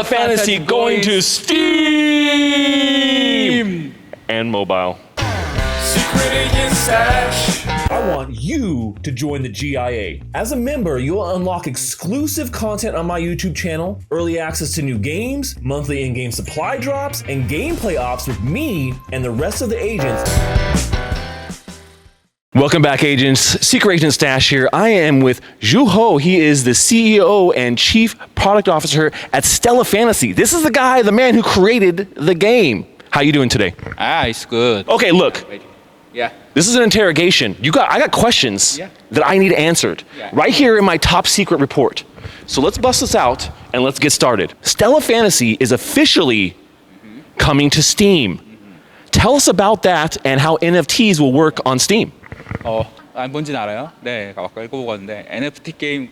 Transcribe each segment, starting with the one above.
Stella Fantasy going to Steam and mobile. Secret Agent Stash. I want you to join the GIA. As a member, you'll unlock exclusive content on my YouTube channel, early access to new games, monthly in-game supply drops, and gameplay ops with me and the rest of the agents. Welcome back, agents. Secret Agent Stash here. I am with Zhu Ho. He is the CEO and Chief Product Officer at Stella Fantasy. This is the guy, the man who created the game. How you doing today? It's good. Okay, look. Yeah. This is an interrogation. I got questions that I need answered right here in my top secret report. So let's bust this out and let's get started. Stella Fantasy is officially coming to Steam. Tell us about that and how NFTs will work on Steam. 뭔지는 알아요? 네, 아까 읽어보았는데 NFT 게임,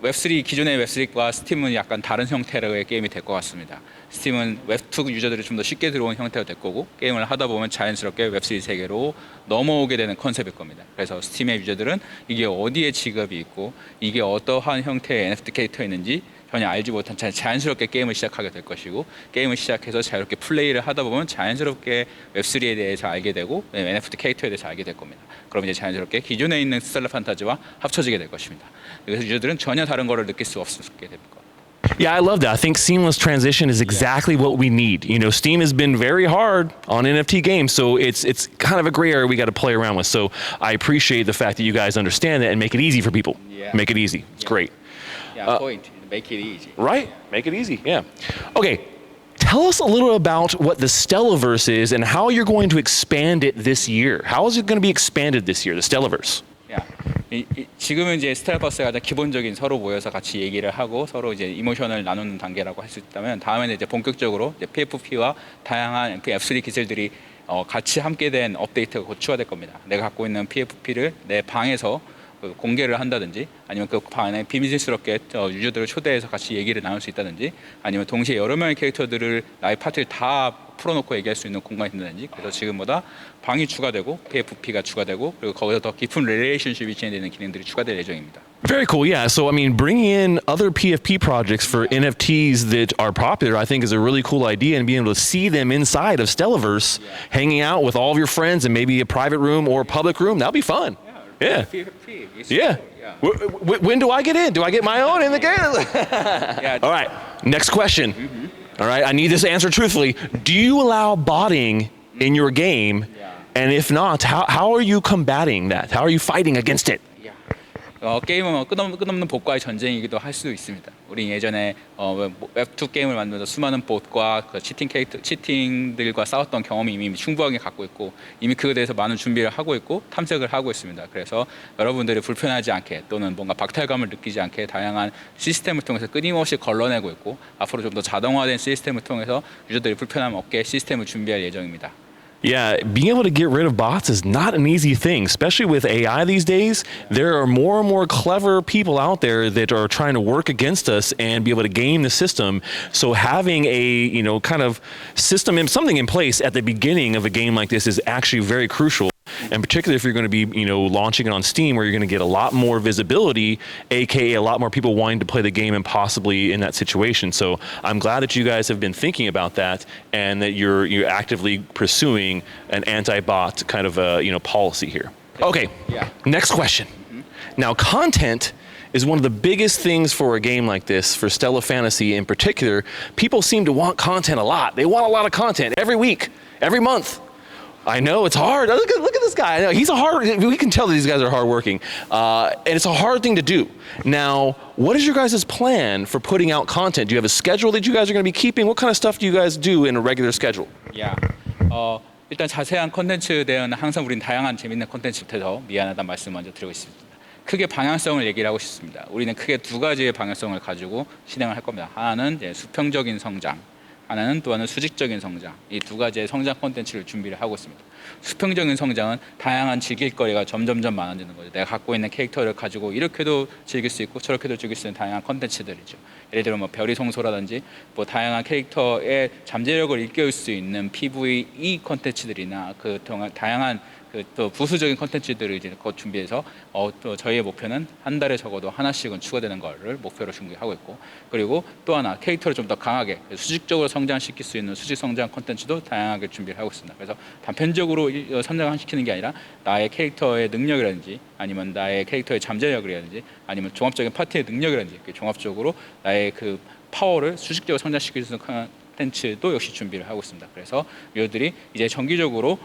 웹3 기존의 웹3과 스팀은 약간 다른 형태의 게임이 될 것 같습니다. 스팀은 웹2 유저들이 좀 더 쉽게 들어온 형태가 될 거고 게임을 하다 보면 자연스럽게 웹3 세계로 넘어오게 되는 컨셉일 겁니다. 그래서 스팀의 유저들은 이게 어디에 지갑이 있고 이게 어떠한 형태의 NFT 캐릭터가 있는지 전혀 알지 못한 채 자연스럽게 게임을 시작하게 될 것이고 게임을 시작해서 자유롭게 플레이를 하다 보면 자연스럽게 웹3에 대해서 알게 되고 NFT 캐릭터에 대해서 알게 될 겁니다. 그럼 이제 자연스럽게 기존에 있는 스텔라 판타지와 합쳐지게 될 것입니다. 그래서 유저들은 전혀 다른 거를 느낄 수 없게 될 겁니다. Yeah, I love that. I think seamless transition is exactly what we need. You know, Steam has been very hard on NFT games, so it's kind of a gray area we got to play around with. So I appreciate the fact that you guys understand that and make it easy for people. Make it easy. It's great. Point. Make it easy. Right? Make it easy. Yeah. Okay. Tell us a little about what the Stellaverse is and how you're going to expand it this year. How is it going to be expanded this year, the Stellaverse? 지금은 이제 스텔라버스가 가장 기본적인 서로 모여서 같이 얘기를 하고 서로 이제 이모션을 나누는 단계라고 할 수 있다면 다음에는 이제 본격적으로 이제 PFP와 다양한 F3 기술들이 같이 함께된 업데이트가 곧 추가될 겁니다. 내가 갖고 있는 PFP를 내 방에서 공개를 한다든지 아니면 그 방에 비밀스럽게 유저들을 초대해서 같이 얘기를 나눌 수 있다든지 아니면 동시에 여러 명의 캐릭터들을 나의 파티를 다 풀어놓고 얘기할 수 있는 공간이 된다든지 그래서 지금보다 방이 추가되고 PFP가 추가되고 그리고 거기서 더 깊은 릴레이션십이 진행되는 기능들이 추가될 예정입니다. Very cool. Yeah. So, I mean, bringing in other PFP projects for NFTs that are popular, I think is a really cool idea, and being able to see them inside of Stellaverse, hanging out with all of your friends in maybe a private room or a public room, that'll be fun. Yeah. Yeah. When do I get in? Do I get my own in the game? All right. Next question. All right. I need this answer truthfully. Do you allow botting in your game? And if not, how are you combating that? How are you fighting against it? 게임은 끝없는 봇과의 전쟁이기도 할 수 있습니다. 우리 예전에 웹2 게임을 만들면서 수많은 봇과 그 치팅들과 싸웠던 경험이 이미 충분하게 갖고 있고 이미 그에 대해서 많은 준비를 하고 있고 탐색을 하고 있습니다. 그래서 여러분들이 불편하지 않게 또는 뭔가 박탈감을 느끼지 않게 다양한 시스템을 통해서 끊임없이 걸러내고 있고 앞으로 좀 더 자동화된 시스템을 통해서 유저들이 불편함 없게 시스템을 준비할 예정입니다. Yeah, being able to get rid of bots is not an easy thing, especially with AI these days. There are more and more clever people out there that are trying to work against us and be able to game the system. So having a, kind of system and something in place at the beginning of a game like this is actually very crucial. And particularly if you're going to be, launching it on Steam, where you're going to get a lot more visibility, aka a lot more people wanting to play the game and possibly in that situation. So I'm glad that you guys have been thinking about that and that you're actively pursuing an anti-bot kind of policy here. Okay. Next question. Now, content is one of the biggest things for a game like this, for Stella Fantasy in particular. People seem to want content a lot. They want a lot of content every week, every month. I know it's hard. Look at this guy. I know we can tell that these guys are hardworking. And it's a hard thing to do. Now, what is your guys' plan for putting out content? Do you have a schedule that you guys are going to be keeping? What kind of stuff do you guys do in a regular schedule? 일단 자세한 콘텐츠에 대한 항상 우린 다양한 재밌는 콘텐츠부터 미안하다는 말씀 먼저 드리고 있습니다. 크게 방향성을 얘기를 하고 싶습니다. 우리는 크게 두 가지의 방향성을 가지고 진행을 할 겁니다. 하나는 이제 수평적인 성장, 하나는 또한 수직적인 성장, 이 두 가지의 성장 콘텐츠를 준비를 하고 있습니다. 수평적인 성장은 다양한 즐길 거리가 점점점 많아지는 거죠. 내가 갖고 있는 캐릭터를 가지고 이렇게도 즐길 수 있고 저렇게도 즐길 수 있는 다양한 콘텐츠들이죠. 예를 들어 별이 송소라든지 다양한 캐릭터의 잠재력을 일깨울 수 있는 PVE 콘텐츠들이나 다양한 그 또 부수적인 컨텐츠들을 이제 곧 준비해서 또 저희의 목표는 한 달에 적어도 하나씩은 추가되는 거를 목표로 준비하고 있고, 그리고 또 하나 캐릭터를 좀 더 강하게 수직적으로 성장시킬 수 있는 수직 성장 컨텐츠도 다양하게 준비를 하고 있습니다. 그래서 단편적으로 성장시키는 게 아니라 나의 캐릭터의 능력이라든지 아니면 나의 캐릭터의 잠재력이라든지 아니면 종합적인 파티의 능력이라든지 이렇게 종합적으로 나의 그 파워를 수직적으로 성장시킬 수 있는 컨텐츠도 역시 준비를 하고 있습니다. 그래서 유저들이 이제 정기적으로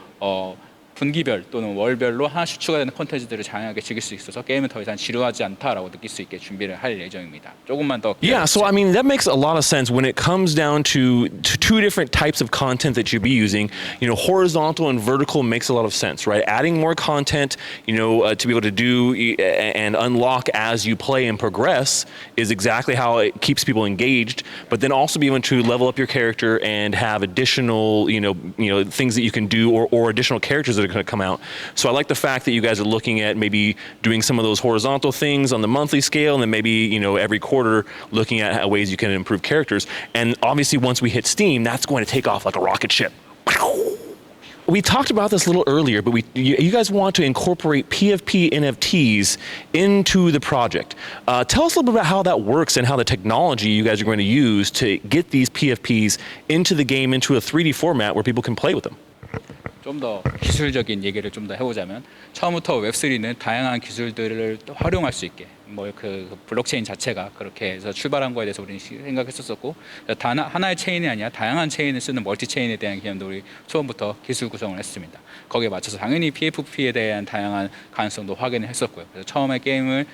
분기별 또는 월별로 하나씩 추가되는 콘텐츠들을 다양하게 즐길 수 있어서 게임은 더 이상 지루하지 않다라고 느낄 수 있게 준비를 할 예정입니다. 조금만 더 Yeah, so I mean that makes a lot of sense when it comes down to two different types of content that you'd be using. You know, horizontal and vertical makes a lot of sense, right? Adding more content, you know, to be able to do and unlock as you play and progress is exactly how it keeps people engaged. But then also be able to level up your character and have additional, you know, things that you can do or additional characters that are going to come out. So I like the fact that you guys are looking at maybe doing some of those horizontal things on the monthly scale, and then maybe, you know, every quarter looking at how ways you can improve characters. And obviously once we hit Steam, that's going to take off like a rocket ship. We talked about this a little earlier, but you guys want to incorporate PFP NFTs into the project. Tell us a little bit about how that works and how the technology you guys are going to use to get these PFPs into the game, into a 3D format where people can play with them. 좀 더 기술적인 얘기를 좀 더 해보자면, 처음부터 웹3는 다양한 기술들을 또 활용할 수 있게 그 블록체인 자체가 그렇게 해서 출발한 거에 대해서 우리는 생각했었었고, 단 하나의 체인이 아니라 다양한 체인을 쓰는 멀티 체인에 대한 개념도 우리 처음부터 기술 구성을 했습니다. 거기에 맞춰서 당연히 PFP에 대한 다양한 가능성도 확인을 했었고요. 그래서 처음에 게임을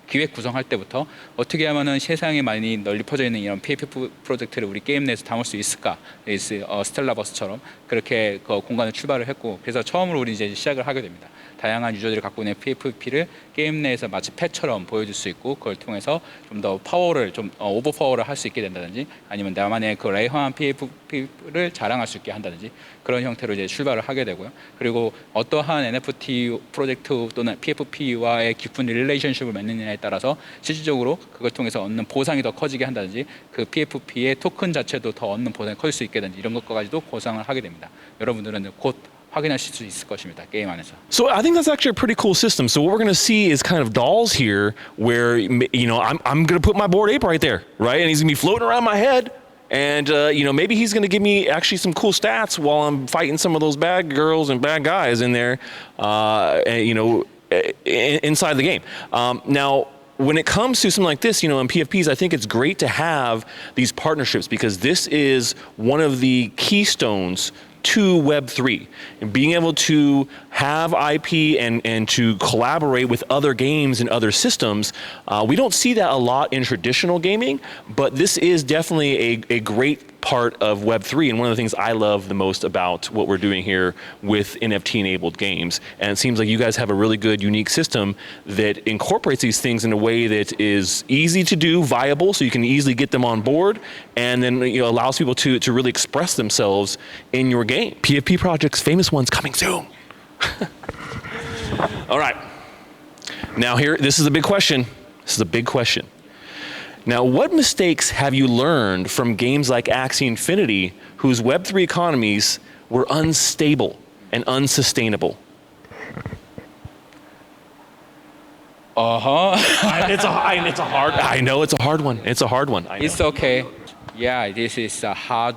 기획 구성할 때부터 어떻게 하면은 세상에 많이 널리 퍼져 있는 이런 PFP 프로젝트를 우리 게임 내에서 담을 수 있을까? 스텔라버스처럼 그렇게 그 공간을 출발을 했고, 그래서 처음으로 우리 이제 시작을 하게 됩니다. 다양한 유저들이 갖고 있는 PFP를 게임 내에서 마치 펫처럼 보여줄 수 있고, 그걸 통해서 좀 더 파워를 좀 오버파워를 할 수 있게 된다든지, 아니면 나만의 그 레어한 PFP를 자랑할 수 있게 한다든지, 그런 형태로 이제 출발을 하게 되고요. 그리고 어떠한 NFT 프로젝트 또는 PFP와의 깊은 릴레이션십을 맺느냐에 따라서 실질적으로 그걸 통해서 얻는 보상이 더 커지게 한다든지, 그 PFP의 토큰 자체도 더 얻는 보상이 커질 수 있게 되는지, 이런 것까지도 보상을 하게 됩니다. 여러분들은 곧 확인하실 수 있을 것입니다. 게임 안에서. So I think that's actually a pretty cool system. So what we're going to see is kind of dolls here, where you know I'm going to put my Bored Ape right there, right, and he's going to be floating around my head, and you know maybe he's going to give me actually some cool stats while I'm fighting some of those bad girls and bad guys in there, you know, inside the game. Now, when it comes to something like this, you know, in PFPs, I think it's great to have these partnerships because this is one of the keystones to Web3 and being able to have IP and to collaborate with other games and other systems. We don't see that a lot in traditional gaming, but this is definitely a great part of Web3 and one of the things I love the most about what we're doing here with NFT enabled games. And it seems like you guys have a really good unique system that incorporates these things in a way that is easy to do, viable, so you can easily get them on board, and then allows people to really express themselves in your game. PFP projects, famous ones coming soon. All right. Now this is a big question. This is a big question. Now, what mistakes have you learned from games like Axie Infinity, whose Web3 economies were unstable and unsustainable? It's a hard. I know it's a hard one. It's a hard one. It's okay. Yeah, this is a hard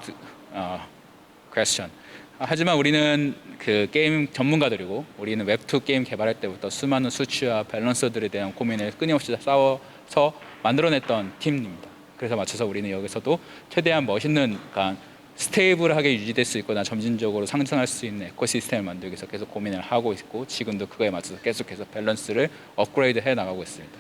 question. 하지만 우리는 그 게임 전문가들이고, 우리는 웹2 게임 개발할 때부터 수많은 수치와 밸런스들에 대한 고민을 끊임없이 싸워서 만들어냈던 팀입니다. 그래서 맞춰서 우리는 여기서도 최대한 멋있는, 그러니까 스테이블하게 유지될 수 있거나 점진적으로 상승할 수 있는 에코시스템을 만들기 위해서 계속 고민을 하고 있고, 지금도 그거에 맞춰서 계속해서 밸런스를 업그레이드 해 나가고 있습니다.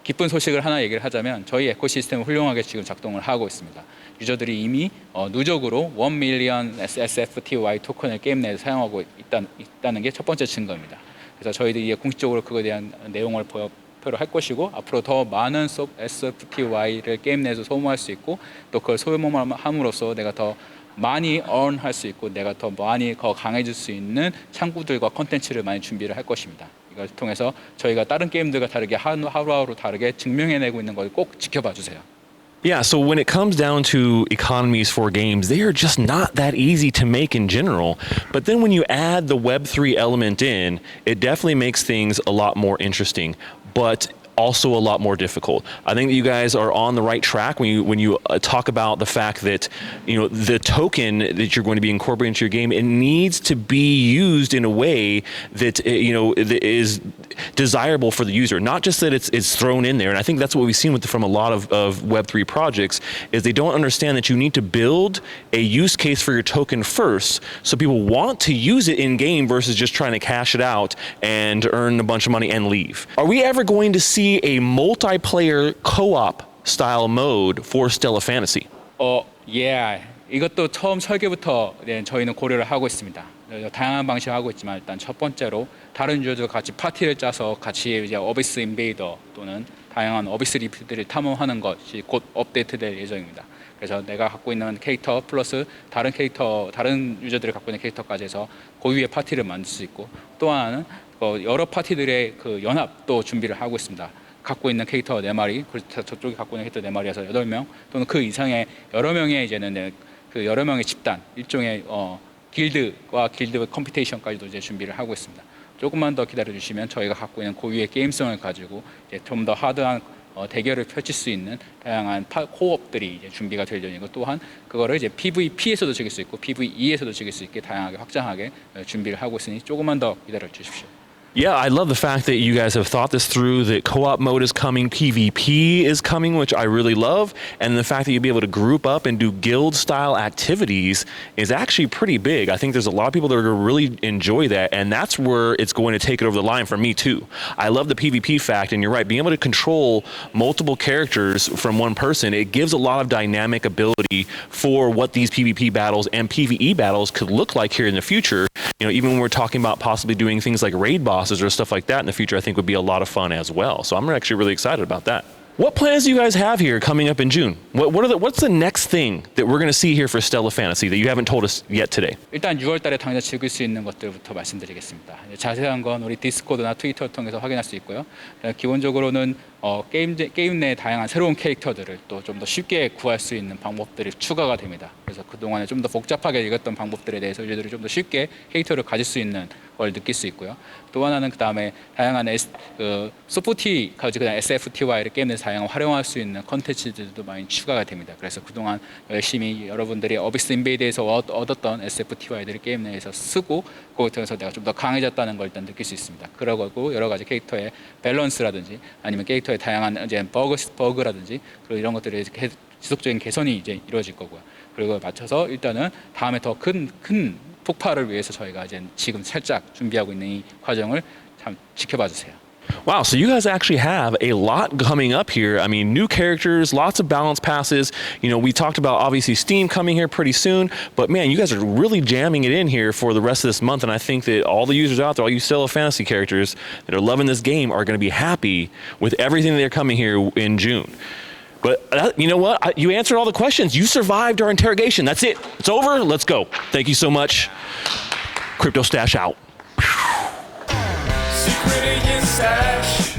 기쁜 소식을 하나 얘기를 하자면, 저희 에코시스템은 훌륭하게 지금 작동을 하고 있습니다. 유저들이 이미 누적으로 1 밀리언 SFTY 토큰을 게임 내에서 사용하고 있다는 게 첫 번째 증거입니다. 그래서 저희들이 공식적으로 그거에 대한 내용을 표를 할 것이고, 앞으로 더 많은 SFTY를 게임 내에서 소모할 수 있고, 또 그걸 소모함으로써 내가 더 많이 earn할 수 있고, 내가 더 많이 더 강해질 수 있는 창구들과 컨텐츠를 많이 준비를 할 것입니다. 이걸 통해서 저희가 다른 게임들과 다르게 하루하루 다르게 증명해내고 있는 걸 꼭 지켜봐 주세요. Yeah, so when it comes down to economies for games, they are just not that easy to make in general. But then when you add the Web3 element in, it definitely makes things a lot more interesting, but also a lot more difficult. I think that you guys are on the right track when you talk about the fact that, you know, the token that you're going to be incorporating into your game, it needs to be used in a way that, you know, that is desirable for the user, not just that it's thrown in there. And I think that's what we've seen from a lot of Web3 projects, is they don't understand that you need to build a use case for your token first, so people want to use it in game versus just trying to cash it out and earn a bunch of money and leave. Are we ever going to see a multiplayer co-op style mode for Stella Fantasy? 예. 이것도 처음 설계부터 저희는 고려를 하고 있습니다. 다양한 방식을 하고 있지만 일단 첫 번째로 다른 유저들과 같이 파티를 짜서 같이 이제 어비스 인베이더 또는 다양한 어비스 리프트를 탐험하는 것이 곧 업데이트될 예정입니다. 그래서 내가 갖고 있는 캐릭터 플러스 다른 캐릭터, 다른 유저들이 갖고 있는 캐릭터까지 해서 고유의 파티를 만들 수 있고, 또 하나는 여러 파티들의 그 연합도 준비를 하고 있습니다. 갖고 있는 캐릭터 4마리, 그리고 저쪽이 갖고 있는 캐릭터 4마리에서 8명 또는 그 이상의 여러 명의 이제는 그 여러 명의 집단, 일종의 길드와 길드 컴피티션까지도 이제 준비를 하고 있습니다. 조금만 더 기다려 주시면 저희가 갖고 있는 고유의 게임성을 가지고 좀 더 하드한 대결을 펼칠 수 있는 다양한 코업들이 이제 준비가 될 예정이고, 또한 그거를 이제 PVP에서도 즐길 수 있고 PVE에서도 즐길 수 있게 다양하게 확장하게 준비를 하고 있으니 조금만 더 기다려 주십시오. Yeah, I love the fact that you guys have thought this through, that co-op mode is coming, PvP is coming, which I really love, and the fact that you'll be able to group up and do guild-style activities is actually pretty big. I think there's a lot of people that are going to really enjoy that, and that's where it's going to take it over the line for me too. I love the PvP fact, and you're right, being able to control multiple characters from one person, it gives a lot of dynamic ability for what these PvP battles and PvE battles could look like here in the future. You know, even when we're talking about possibly doing things like raid bosses or stuff like that in the future, I think would be a lot of fun as well. So I'm actually really excited about that. What plans do you guys have here coming up in June? What's the next thing that we're going to see here for Stella Fantasy that you haven't told us yet today? 일단 6월달에 당장 즐길 수 있는 것들부터 말씀드리겠습니다. 자세한 건 우리 디스코드나 트위터를 통해서 확인할 수 있고요. 기본적으로는 게임 내 다양한 새로운 캐릭터들을 또 좀 더 쉽게 구할 수 있는 방법들이 추가가 됩니다. 그래서 그동안에 좀 더 복잡하게 읽었던 방법들에 대해서 유저들이 좀 더 쉽게 캐릭터를 가질 수 있는 걸 느낄 수 있고요. 또 하나는 그 다음에 다양한 소프트 그다음 SFTY를 게임 내에서 다양한 활용할 수 있는 컨텐츠들도 많이 추가가 됩니다. 그래서 그동안 열심히 여러분들이 어비스 인베이드에서 얻었던 SFTY들을 게임 내에서 쓰고 그걸 통해서 내가 좀 더 강해졌다는 걸 일단 느낄 수 있습니다. 그러고 여러 가지 캐릭터의 밸런스라든지 아니면 캐릭터의 다양한 이제 버그라든지 그리고 이런 것들이 지속적인 개선이 이제 이루어질 거고요. 그리고 맞춰서 일단은 다음에 더 큰 폭발을 위해서 저희가 이제 지금 살짝 준비하고 있는 이 과정을 참 지켜봐 주세요. Wow, so you guys actually have a lot coming up here. I mean, new characters, lots of balance passes. You know, we talked about obviously Steam coming here pretty soon, but man, you guys are really jamming it in here for the rest of this month. And I think that all the users out there, all you Stella Fantasy characters that are loving this game are going to be happy with everything that are coming here in June. But you know what? You answered all the questions. You survived our interrogation. That's it. It's over. Let's go. Thank you so much. CryptoStache out. Secret in your stash.